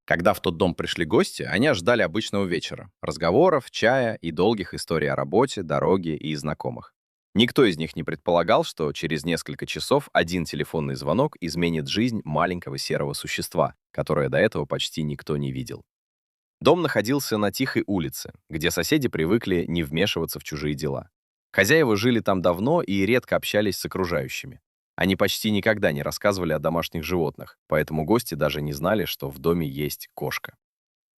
Когда в тот дом пришли гости, они ожидали обычного вечера. Разговоров, чая и долгих историй о работе, дороге и знакомых. Никто из них не предполагал, что через несколько часов один телефонный звонок изменит жизнь маленького серого существа, которое до этого почти никто не видел. Дом находился на тихой улице, где соседи привыкли не вмешиваться в чужие дела. Хозяева жили там давно и редко общались с окружающими. Они почти никогда не рассказывали о домашних животных, поэтому гости даже не знали, что в доме есть кошка.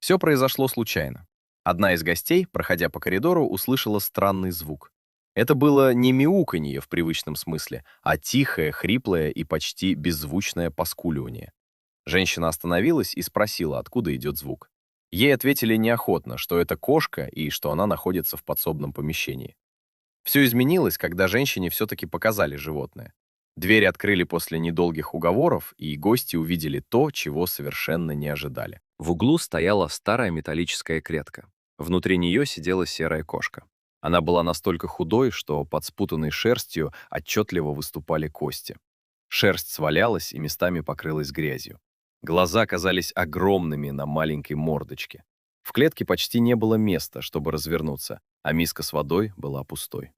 Все произошло случайно. Одна из гостей, проходя по коридору, услышала странный звук. Это было не мяуканье в привычном смысле, а тихое, хриплое и почти беззвучное поскуливание. Женщина остановилась и спросила, откуда идет звук. Ей ответили неохотно, что это кошка и что она находится в подсобном помещении. Все изменилось, когда женщине все-таки показали животное. Двери открыли после недолгих уговоров, и гости увидели то, чего совершенно не ожидали. В углу стояла старая металлическая клетка. Внутри нее сидела серая кошка. Она была настолько худой, что под спутанной шерстью отчетливо выступали кости. Шерсть свалялась и местами покрылась грязью. Глаза казались огромными на маленькой мордочке. В клетке почти не было места, чтобы развернуться, а миска с водой была пустой.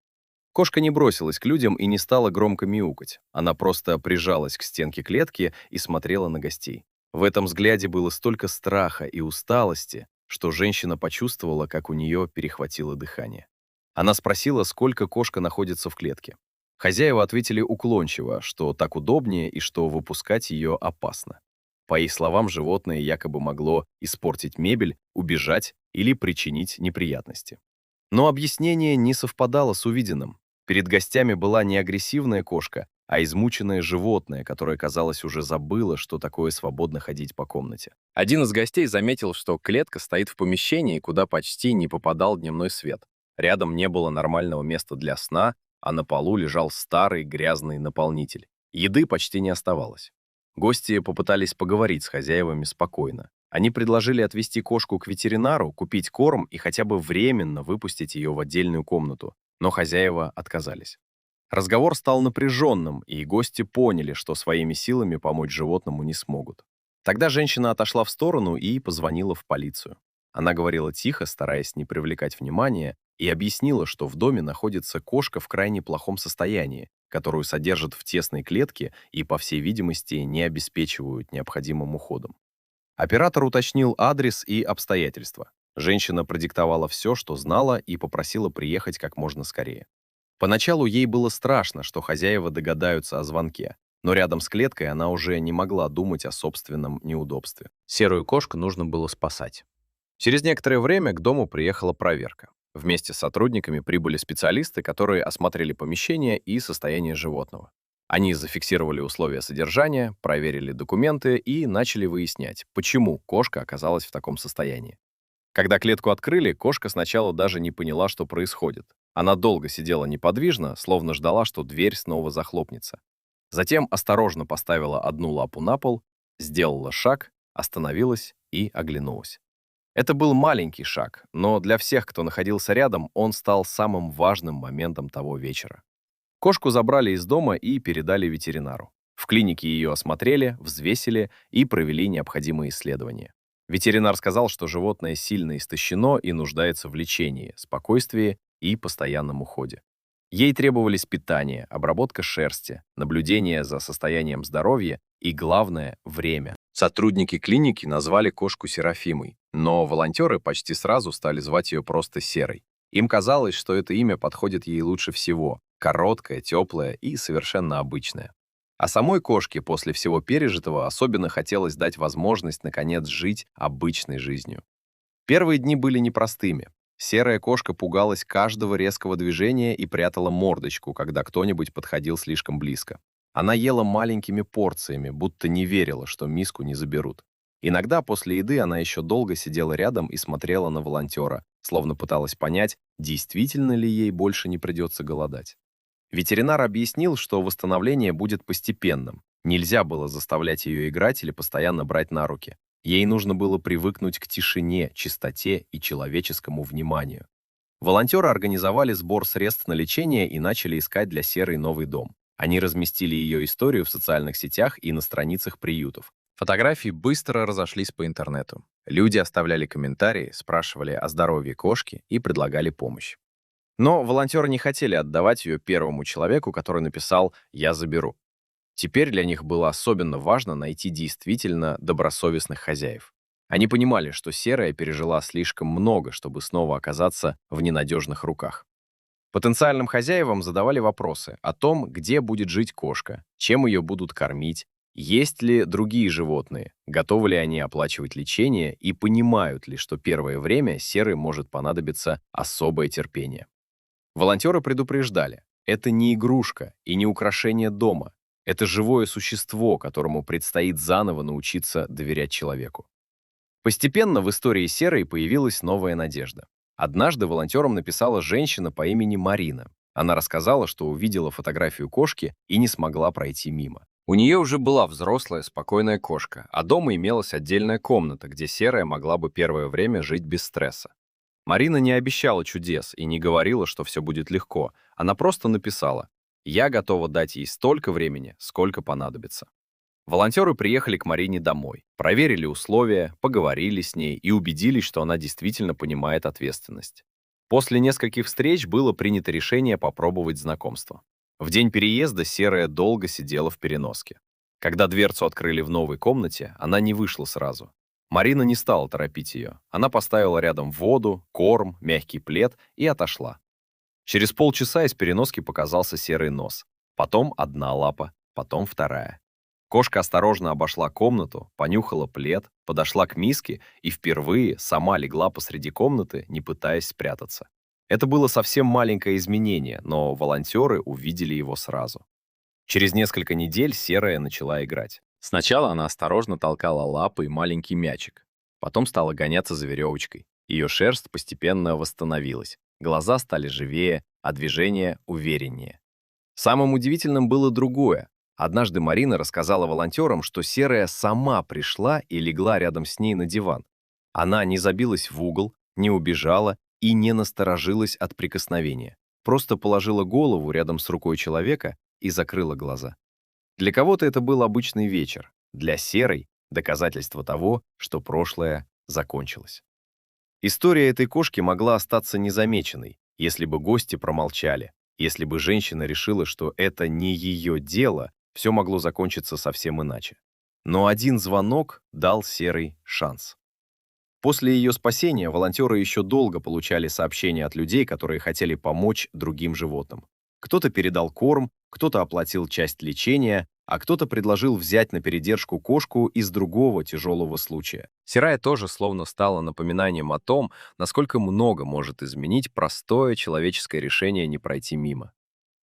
Кошка не бросилась к людям и не стала громко мяукать. Она просто прижалась к стенке клетки и смотрела на гостей. В этом взгляде было столько страха и усталости, что женщина почувствовала, как у нее перехватило дыхание. Она спросила, сколько кошка находится в клетке. Хозяева ответили уклончиво, что так удобнее и что выпускать ее опасно. По их словам, животное якобы могло испортить мебель, убежать или причинить неприятности. Но объяснение не совпадало с увиденным. Перед гостями была не агрессивная кошка, а измученное животное, которое, казалось, уже забыло, что такое свободно ходить по комнате. Один из гостей заметил, что клетка стоит в помещении, куда почти не попадал дневной свет. Рядом не было нормального места для сна, а на полу лежал старый грязный наполнитель. Еды почти не оставалось. Гости попытались поговорить с хозяевами спокойно. Они предложили отвезти кошку к ветеринару, купить корм и хотя бы временно выпустить ее в отдельную комнату, но хозяева отказались. Разговор стал напряженным, и гости поняли, что своими силами помочь животному не смогут. Тогда женщина отошла в сторону и позвонила в полицию. Она говорила тихо, стараясь не привлекать внимания, и объяснила, что в доме находится кошка в крайне плохом состоянии, которую содержат в тесной клетке и, по всей видимости, не обеспечивают необходимым уходом. Оператор уточнил адрес и обстоятельства. Женщина продиктовала все, что знала, и попросила приехать как можно скорее. Поначалу ей было страшно, что хозяева догадаются о звонке, но рядом с клеткой она уже не могла думать о собственном неудобстве. Серую кошку нужно было спасать. Через некоторое время к дому приехала проверка. Вместе с сотрудниками прибыли специалисты, которые осмотрели помещение и состояние животного. Они зафиксировали условия содержания, проверили документы и начали выяснять, почему кошка оказалась в таком состоянии. Когда клетку открыли, кошка сначала даже не поняла, что происходит. Она долго сидела неподвижно, словно ждала, что дверь снова захлопнется. Затем осторожно поставила одну лапу на пол, сделала шаг, остановилась и оглянулась. Это был маленький шаг, но для всех, кто находился рядом, он стал самым важным моментом того вечера. Кошку забрали из дома и передали ветеринару. В клинике ее осмотрели, взвесили и провели необходимые исследования. Ветеринар сказал, что животное сильно истощено и нуждается в лечении, спокойствии и постоянном уходе. Ей требовались питание, обработка шерсти, наблюдение за состоянием здоровья и, главное, время. Сотрудники клиники назвали кошку Серафимой, но волонтеры почти сразу стали звать ее просто Серой. Им казалось, что это имя подходит ей лучше всего, короткое, теплое и совершенно обычное. А самой кошке после всего пережитого особенно хотелось дать возможность, наконец, жить обычной жизнью. Первые дни были непростыми. Серая кошка пугалась каждого резкого движения и прятала мордочку, когда кто-нибудь подходил слишком близко. Она ела маленькими порциями, будто не верила, что миску не заберут. Иногда после еды она еще долго сидела рядом и смотрела на волонтера, словно пыталась понять, действительно ли ей больше не придется голодать. Ветеринар объяснил, что восстановление будет постепенным. Нельзя было заставлять ее играть или постоянно брать на руки. Ей нужно было привыкнуть к тишине, чистоте и человеческому вниманию. Волонтеры организовали сбор средств на лечение и начали искать для Серой новый дом. Они разместили ее историю в социальных сетях и на страницах приютов. Фотографии быстро разошлись по интернету. Люди оставляли комментарии, спрашивали о здоровье кошки и предлагали помощь. Но волонтеры не хотели отдавать ее первому человеку, который написал «я заберу». Теперь для них было особенно важно найти действительно добросовестных хозяев. Они понимали, что серая пережила слишком много, чтобы снова оказаться в ненадежных руках. Потенциальным хозяевам задавали вопросы о том, где будет жить кошка, чем ее будут кормить, есть ли другие животные, готовы ли они оплачивать лечение и понимают ли, что первое время серой может понадобиться особое терпение. Волонтеры предупреждали, это не игрушка и не украшение дома, это живое существо, которому предстоит заново научиться доверять человеку. Постепенно в истории серой появилась новая надежда. Однажды волонтерам написала женщина по имени Марина. Она рассказала, что увидела фотографию кошки и не смогла пройти мимо. У нее уже была взрослая, спокойная кошка, а дома имелась отдельная комната, где серая могла бы первое время жить без стресса. Марина не обещала чудес и не говорила, что все будет легко. Она просто написала: «Я готова дать ей столько времени, сколько понадобится». Волонтеры приехали к Марине домой, проверили условия, поговорили с ней и убедились, что она действительно понимает ответственность. После нескольких встреч было принято решение попробовать знакомство. В день переезда серая долго сидела в переноске. Когда дверцу открыли в новой комнате, она не вышла сразу. Марина не стала торопить ее. Она поставила рядом воду, корм, мягкий плед и отошла. Через полчаса из переноски показался серый нос. Потом одна лапа, потом вторая. Кошка осторожно обошла комнату, понюхала плед, подошла к миске и впервые сама легла посреди комнаты, не пытаясь спрятаться. Это было совсем маленькое изменение, но волонтеры увидели его сразу. Через несколько недель серая начала играть. Сначала она осторожно толкала лапой маленький мячик, потом стала гоняться за веревочкой. Ее шерсть постепенно восстановилась, глаза стали живее, а движения увереннее. Самым удивительным было другое. Однажды Марина рассказала волонтерам, что серая сама пришла и легла рядом с ней на диван. Она не забилась в угол, не убежала и не насторожилась от прикосновения. Просто положила голову рядом с рукой человека и закрыла глаза. Для кого-то это был обычный вечер, для серой — доказательство того, что прошлое закончилось. История этой кошки могла остаться незамеченной, если бы гости промолчали, если бы женщина решила, что это не ее дело, все могло закончиться совсем иначе. Но один звонок дал серой шанс. После ее спасения волонтеры еще долго получали сообщения от людей, которые хотели помочь другим животным. Кто-то передал корм, кто-то оплатил часть лечения, а кто-то предложил взять на передержку кошку из другого тяжелого случая. Серая тоже словно стала напоминанием о том, насколько много может изменить простое человеческое решение не пройти мимо.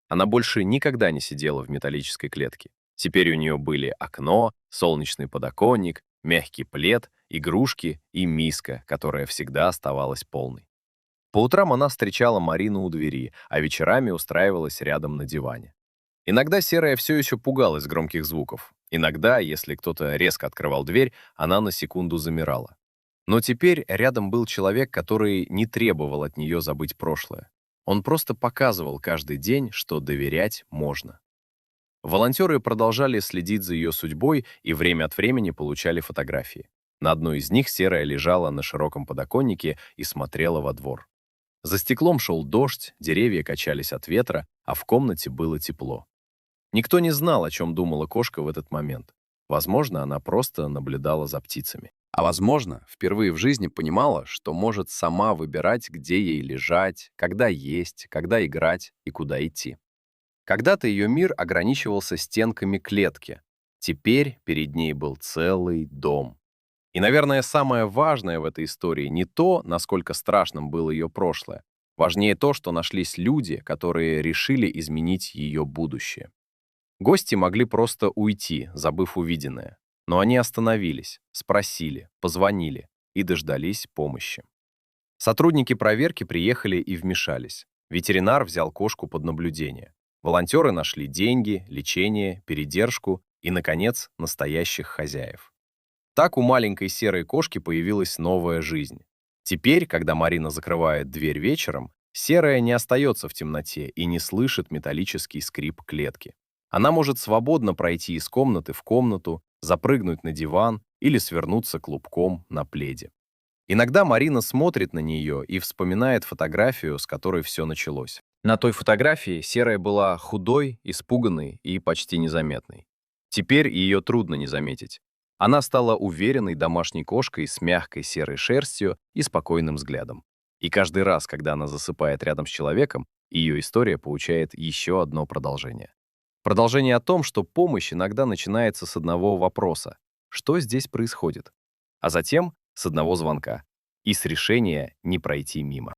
Она больше никогда не сидела в металлической клетке. Теперь у нее были окно, солнечный подоконник, мягкий плед, игрушки и миска, которая всегда оставалась полной. По утрам она встречала Марину у двери, а вечерами устраивалась рядом на диване. Иногда серая все еще пугалась громких звуков. Иногда, если кто-то резко открывал дверь, она на секунду замирала. Но теперь рядом был человек, который не требовал от нее забыть прошлое. Он просто показывал каждый день, что доверять можно. Волонтеры продолжали следить за ее судьбой и время от времени получали фотографии. На одной из них серая лежала на широком подоконнике и смотрела во двор. За стеклом шел дождь, деревья качались от ветра, а в комнате было тепло. Никто не знал, о чем думала кошка в этот момент. Возможно, она просто наблюдала за птицами. А возможно, впервые в жизни понимала, что может сама выбирать, где ей лежать, когда есть, когда играть и куда идти. Когда-то ее мир ограничивался стенками клетки. Теперь перед ней был целый дом. И, наверное, самое важное в этой истории не то, насколько страшным было ее прошлое. Важнее то, что нашлись люди, которые решили изменить ее будущее. Гости могли просто уйти, забыв увиденное. Но они остановились, спросили, позвонили и дождались помощи. Сотрудники проверки приехали и вмешались. Ветеринар взял кошку под наблюдение. Волонтеры нашли деньги, лечение, передержку и, наконец, настоящих хозяев. Так у маленькой серой кошки появилась новая жизнь. Теперь, когда Марина закрывает дверь вечером, серая не остается в темноте и не слышит металлический скрип клетки. Она может свободно пройти из комнаты в комнату, запрыгнуть на диван или свернуться клубком на пледе. Иногда Марина смотрит на нее и вспоминает фотографию, с которой все началось. На той фотографии Серая была худой, испуганной и почти незаметной. Теперь ее трудно не заметить. Она стала уверенной домашней кошкой с мягкой серой шерстью и спокойным взглядом. И каждый раз, когда она засыпает рядом с человеком, ее история получает еще одно продолжение. Продолжение о том, что помощь иногда начинается с одного вопроса: что здесь происходит? А затем с одного звонка и с решения не пройти мимо.